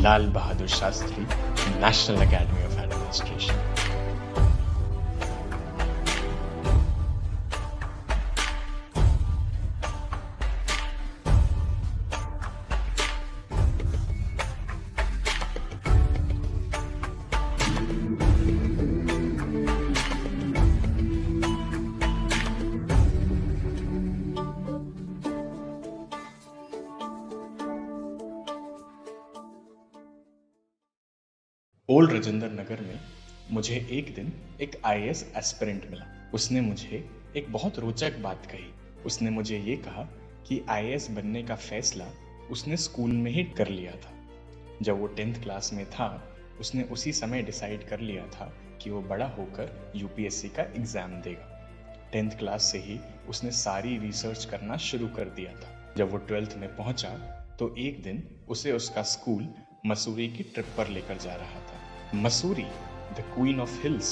Lal Bahadur Shastri national academy of administration. Old Rajendra Nagar में मुझे एक दिन एक आईएएस एस्पिरेंट मिला। उसने मुझे एक बहुत रोचक बात कही। उसने मुझे ये कहा कि आईएएस बनने का फैसला उसने स्कूल में ही कर लिया था। जब वो 10th क्लास में था, उसने उसी समय डिसाइड कर लिया था कि वो बड़ा होकर यूपीएससी का एग्ज़ाम देगा। 10th क्लास से ही उसने सारी रिसर्च करना शुरू कर दिया था। जब वो 12th में पहुंचा तो एक दिन उसे उसका स्कूल मसूरी की ट्रिप पर लेकर जा रहा था। Mussoorie, the queen of hills,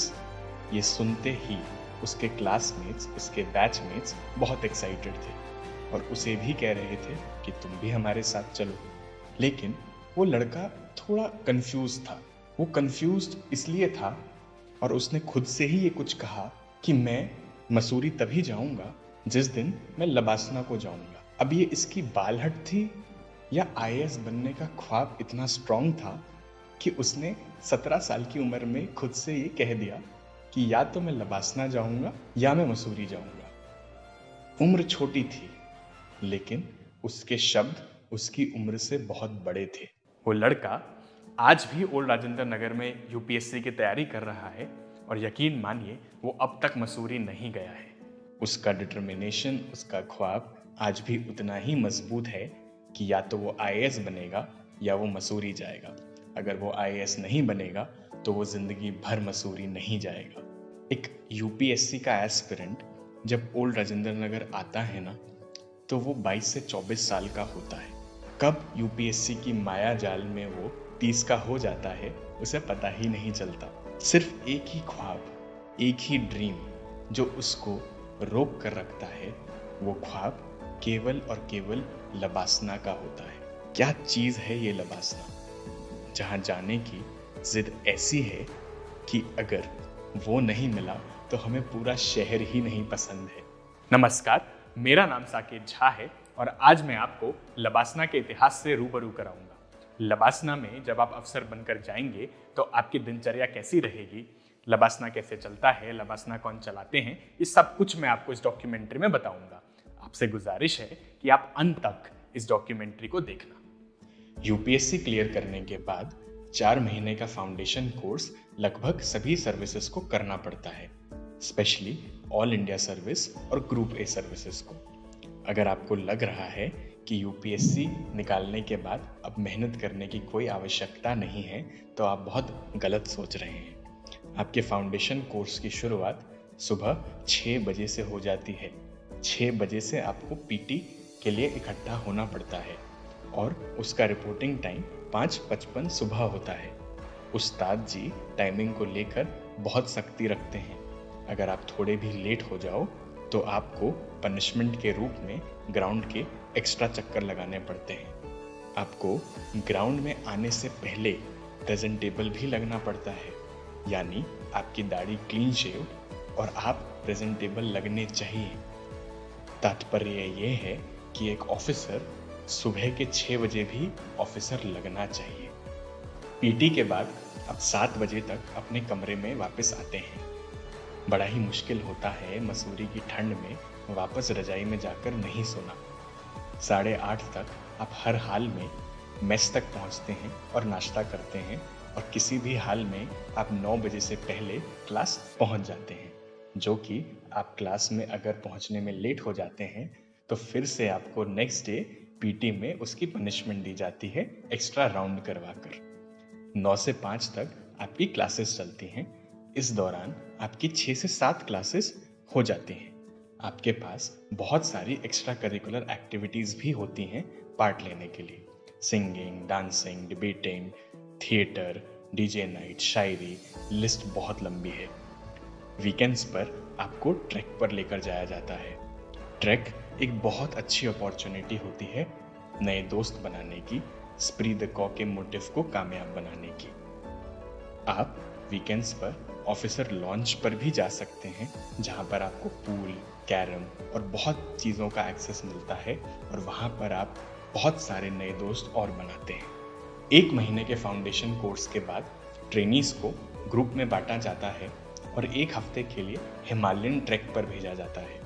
ये सुनते ही उसके क्लासमेट्स, उसके बैचमेट्स बहुत एक्साइटेड थे और उसे भी कह रहे थे कि तुम भी हमारे साथ चलो। लेकिन वो लड़का थोड़ा कंफ्यूज था। वो कंफ्यूज इसलिए था और उसने खुद से ही ये कुछ कहा कि मैं मसूरी तभी जाऊंगा जिस दिन मैं लबासना को जाऊंगा। अब ये इसकी बालहट थी या आईएएस बनने का ख्वाब इतना स्ट्रांग था कि उसने 17 साल की उम्र में खुद से ये कह दिया कि या तो मैं लबासना जाऊंगा या मैं मसूरी जाऊंगा। उम्र छोटी थी, लेकिन उसके शब्द उसकी उम्र से बहुत बड़े थे। वो लड़का आज भी ओल्ड राजेंद्र नगर में यूपीएससी की तैयारी कर रहा है और यकीन मानिए वो अब तक मसूरी नहीं गया है। उसका डिटर्मिनेशन, उसका ख्वाब आज भी उतना ही मजबूत है कि या तो वो आईएएस बनेगा या वो मसूरी जाएगा। अगर वो आईएएस नहीं बनेगा तो वो जिंदगी भर मसूरी नहीं जाएगा। एक यूपीएससी का एस्पिरेंट जब ओल्ड राजेंद्र नगर आता है ना, तो वो 22 से 24 साल का होता है। कब यूपीएससी की माया जाल में वो 30 का हो जाता है उसे पता ही नहीं चलता। सिर्फ एक ही ख्वाब, एक ही ड्रीम जो उसको रोक कर रखता है, वो ख्वाब केवल और केवल लबासना का होता है। क्या चीज है ये लबासना, जहां जाने की जिद ऐसी है कि अगर वो नहीं मिला तो हमें पूरा शहर ही नहीं पसंद है। नमस्कार, मेरा नाम साकेत झा है और आज मैं आपको लबासना के इतिहास से रूबरू कराऊंगा। लबासना में जब आप अफसर बनकर जाएंगे तो आपकी दिनचर्या कैसी रहेगी, लबासना कैसे चलता है, लबासना कौन चलाते हैं, ये सब कुछ मैं आपको इस डॉक्यूमेंट्री में बताऊंगा। आपसे गुजारिश है कि आप अंत तक इस डॉक्यूमेंट्री को देखना। यूपीएससी क्लियर करने के बाद 4 महीने का फाउंडेशन कोर्स लगभग सभी सर्विसेज को करना पड़ता है, स्पेशली ऑल इंडिया सर्विस और ग्रुप ए सर्विसेज को। अगर आपको लग रहा है कि यूपीएससी निकालने के बाद अब मेहनत करने की कोई आवश्यकता नहीं है, तो आप बहुत गलत सोच रहे हैं। आपके फाउंडेशन कोर्स की शुरुआत सुबह 6 बजे से हो जाती है। 6 बजे से आपको पीटी के लिए इकट्ठा होना पड़ता है और उसका रिपोर्टिंग टाइम 5:55 सुबह होता है। उस्ताद जी टाइमिंग को लेकर बहुत सख्ती रखते हैं। अगर आप थोड़े भी लेट हो जाओ तो आपको पनिशमेंट के रूप में ग्राउंड के एक्स्ट्रा चक्कर लगाने पड़ते हैं। आपको ग्राउंड में आने से पहले प्रेजेंटेबल भी लगना पड़ता है, यानी आपकी दाढ़ी क्लीन शेव और आप प्रेजेंटेबल लगने चाहिए। तात्पर्य ये है कि एक ऑफिसर सुबह के 6 बजे भी ऑफिसर लगना चाहिए। पीटी के बाद आप 7 बजे तक अपने कमरे में वापस आते हैं। बड़ा ही मुश्किल होता है मसूरी की ठंड में वापस रजाई में जाकर नहीं सोना। 8:30 तक आप हर हाल में मेस तक पहुंचते हैं और नाश्ता करते हैं और किसी भी हाल में आप 9 बजे से पहले क्लास पहुंच जाते हैं, जो कि आप क्लास में अगर पहुंचने में लेट हो जाते हैं तो फिर से आपको नेक्स्ट डे पीटी में उसकी पनिशमेंट दी जाती है, एक्स्ट्रा राउंड करवाकर। 9 से 5 तक आपकी क्लासेस चलती हैं। इस दौरान आपकी 6 से 7 क्लासेस हो जाती हैं। आपके पास बहुत सारी एक्स्ट्रा करिकुलर एक्टिविटीज़ भी होती हैं पार्ट लेने के लिए। Singing, dancing, debating, theatre, DJ night, शायरी, लिस्ट बहुत लंबी है। वीकेंड्स पर आपको ट्रैक पर लेकर जाया जाता है। ट्रैक एक बहुत अच्छी अपॉर्चुनिटी होती है नए दोस्त बनाने की, स्प्री द कॉ के मोटिव को कामयाब बनाने की। आप वीकेंड्स पर ऑफिसर लॉन्च पर भी जा सकते हैं, जहां पर आपको पूल, कैरम और बहुत चीज़ों का एक्सेस मिलता है और वहां पर आप बहुत सारे नए दोस्त और बनाते हैं। 1 महीने के फाउंडेशन कोर्स के बाद ट्रेनीज को ग्रुप में बांटा जाता है और 1 हफ्ते के लिए हिमालयन ट्रैक पर भेजा जाता है।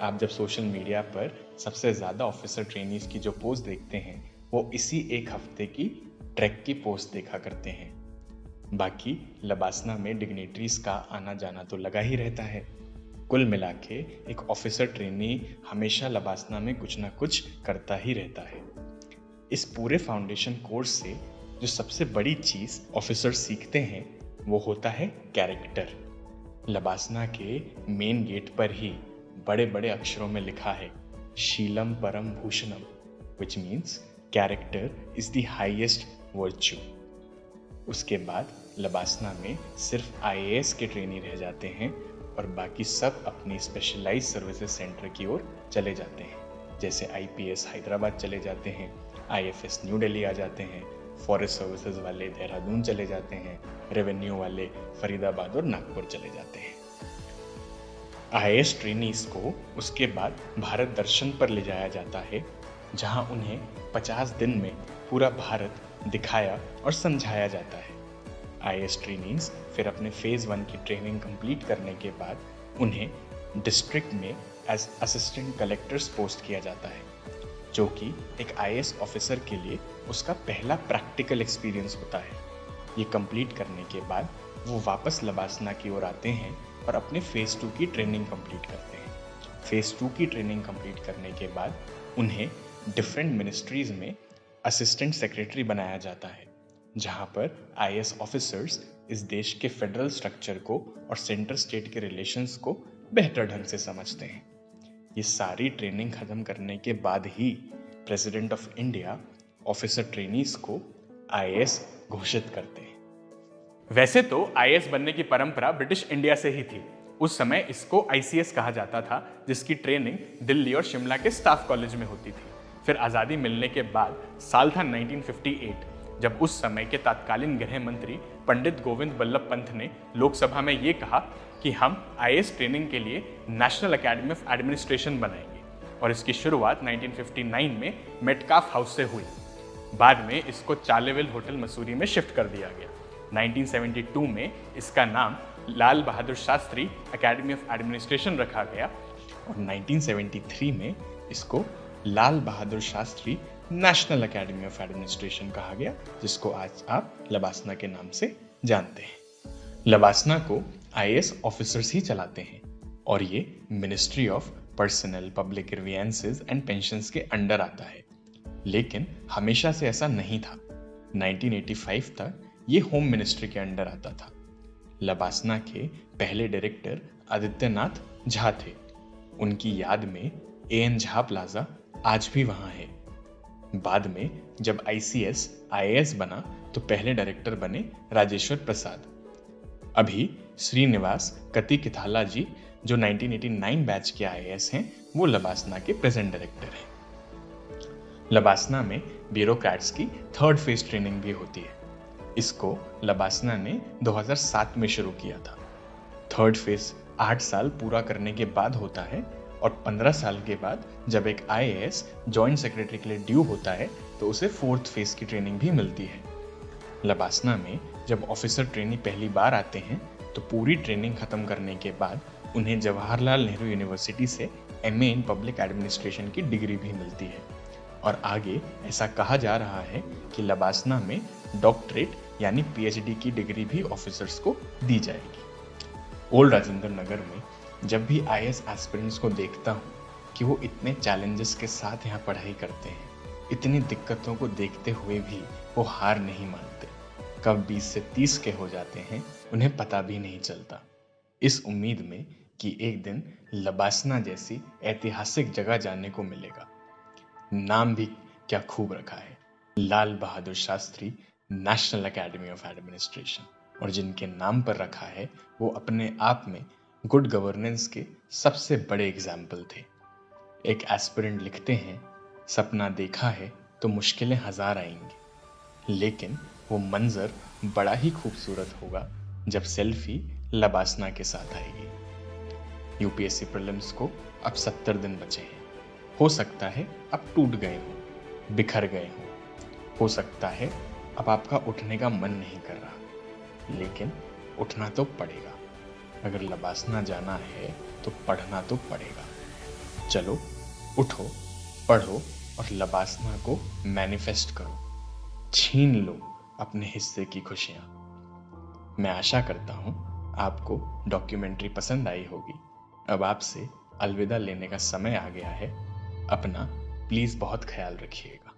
आप जब सोशल मीडिया पर सबसे ज़्यादा ऑफिसर ट्रेनीज की जो पोस्ट देखते हैं, वो इसी 1 हफ्ते की ट्रैक की पोस्ट देखा करते हैं। बाकी लबासना में डिग्नेटरीज का आना जाना तो लगा ही रहता है। कुल मिला के एक ऑफिसर ट्रेनी हमेशा लबासना में कुछ ना कुछ करता ही रहता है। इस पूरे फाउंडेशन कोर्स से जो सबसे बड़ी चीज़ ऑफिसर सीखते हैं वो होता है कैरेक्टर। लबासना के मेन गेट पर ही बड़े बड़े अक्षरों में लिखा है शीलम परम भूषणम, which means character is the highest virtue. उसके बाद लबासना में सिर्फ आईएएस के ट्रेनी रह जाते हैं और बाकी सब अपनी स्पेशलाइज्ड सर्विसेज सेंटर की ओर चले जाते हैं। जैसे आईपीएस हैदराबाद चले जाते हैं, आईएफएस न्यू दिल्ली आ जाते हैं, फॉरेस्ट सर्विसेज वाले देहरादून चले जाते हैं, रेवेन्यू वाले फरीदाबाद और नागपुर चले जाते हैं। आईएएस ट्रेनीज को उसके बाद भारत दर्शन पर ले जाया जाता है, जहां उन्हें 50 दिन में पूरा भारत दिखाया और समझाया जाता है। आईएएस ट्रेनीज फिर अपने फेज 1 की ट्रेनिंग कंप्लीट करने के बाद उन्हें डिस्ट्रिक्ट में एज असिस्टेंट कलेक्टर्स पोस्ट किया जाता है, जो कि एक आईएएस ऑफिसर के लिए उसका पहला प्रैक्टिकल एक्सपीरियंस होता है। ये कंप्लीट करने के बाद वो वापस लबासना की ओर आते हैं और अपने फेज 2 की ट्रेनिंग कंप्लीट करते हैं। फेज 2 की ट्रेनिंग कंप्लीट करने के बाद उन्हें डिफरेंट मिनिस्ट्रीज में असिस्टेंट सेक्रेटरी बनाया जाता है, जहां पर आईएएस ऑफिसर्स इस देश के फेडरल स्ट्रक्चर को और सेंटर स्टेट के रिलेशंस को बेहतर ढंग से समझते हैं। ये सारी ट्रेनिंग खत्म करने के बाद ही president of India officer trainees को आईएएस घोषित करते हैं। वैसे तो आईएएस बनने की परंपरा ब्रिटिश इंडिया से ही थी। उस समय इसको आईसीएस कहा जाता था, जिसकी ट्रेनिंग दिल्ली और शिमला के स्टाफ कॉलेज में होती थी। फिर आज़ादी मिलने के बाद साल था 1958, जब उस समय के तत्कालीन गृह मंत्री पंडित गोविंद बल्लभ पंत ने लोकसभा में ये कहा कि हम आईएएस ट्रेनिंग के लिए नेशनल एकेडमी ऑफ एडमिनिस्ट्रेशन बनाएंगे, और इसकी शुरुआत 1959 में मेटकाफ हाउस से हुई। बाद में इसको चार्लेविल होटल मसूरी में शिफ्ट कर दिया गया। 1972 में इसका नाम Lal Bahadur Shastri academy of administration रखा गया और 1973 में इसको Lal Bahadur Shastri national academy of administration कहा गया, जिसको आज आप लबासना के नाम से जानते हैं। लबासना को आईएएस ऑफिसर्स ही चलाते हैं और ये ministry of personal, public grievances and pensions के अंडर आता है। लेकिन हमेशा से ऐसा नहीं था। 1985 तक ये होम मिनिस्ट्री के अंडर आता था। लबासना के पहले डायरेक्टर आदित्यनाथ झा थे। उनकी याद में एएन झा प्लाजा आज भी वहां है। बाद में जब आईसीएस आईएएस बना तो पहले डायरेक्टर बने राजेश्वर प्रसाद। अभी श्रीनिवास कति किथाला जी, जो 1989 बैच के आईएएस हैं, वो लबासना के प्रेजेंट डायरेक्टर हैं। लबासना में ब्यूरोक्रेट्स की 3rd फेज ट्रेनिंग भी होती है। इसको लबासना ने 2007 में शुरू किया था। 3rd फेज 8 साल पूरा करने के बाद होता है और 15 साल के बाद जब एक आईएएस जॉइंट सेक्रेटरी के लिए ड्यू होता है तो उसे 4th फेज की ट्रेनिंग भी मिलती है। लबासना में जब ऑफिसर ट्रेनी पहली बार आते हैं तो पूरी ट्रेनिंग खत्म करने के बाद उन्हें जवाहरलाल नेहरू यूनिवर्सिटी से एमए इन पब्लिक एडमिनिस्ट्रेशन की डिग्री भी मिलती है और आगे ऐसा कहा जा रहा है कि लबासना में डॉक्टरेट यानी पीएचडी की डिग्री भी ऑफिसर्स को दी जाएगी। ओल्ड राजेंद्र नगर में जब भी आईएएस एस्पिरेंट्स को देखता हूँ कि वो इतने चैलेंजेस के साथ यहाँ पढ़ाई करते हैं, इतनी दिक्कतों को देखते हुए भी वो हार नहीं मानते। कब 20 से 30 के हो जाते हैं उन्हें पता भी नहीं चलता, इस उम्मीद में कि एक दिन लबासना जैसी ऐतिहासिक जगह जाने को मिलेगा। नाम भी क्या खूब रखा है, Lal Bahadur Shastri national academy of administration, और जिनके नाम पर रखा है वो अपने आप में गुड गवर्नेंस के सबसे बड़े एग्जाम्पल थे। एक एस्पिरेंट लिखते हैं, सपना देखा है तो मुश्किलें 1000 आएंगी, लेकिन वो मंजर बड़ा ही खूबसूरत होगा जब सेल्फी लबासना के साथ आएगी। यूपीएससी प्रीलिम्स को अब 70 दिन बचे हैं। हो सकता है अब टूट गए हो, बिखर गए हो सकता है अब आपका उठने का मन नहीं कर रहा, लेकिन उठना तो पड़ेगा। अगर लबासना जाना है तो पढ़ना तो पड़ेगा। चलो उठो, पढ़ो और लबासना को मैनिफेस्ट करो। छीन लो अपने हिस्से की खुशियां। मैं आशा करता हूं आपको डॉक्यूमेंट्री पसंद आई होगी। अब आपसे अलविदा लेने का समय आ गया है। अपना प्लीज बहुत ख्याल रखिएगा।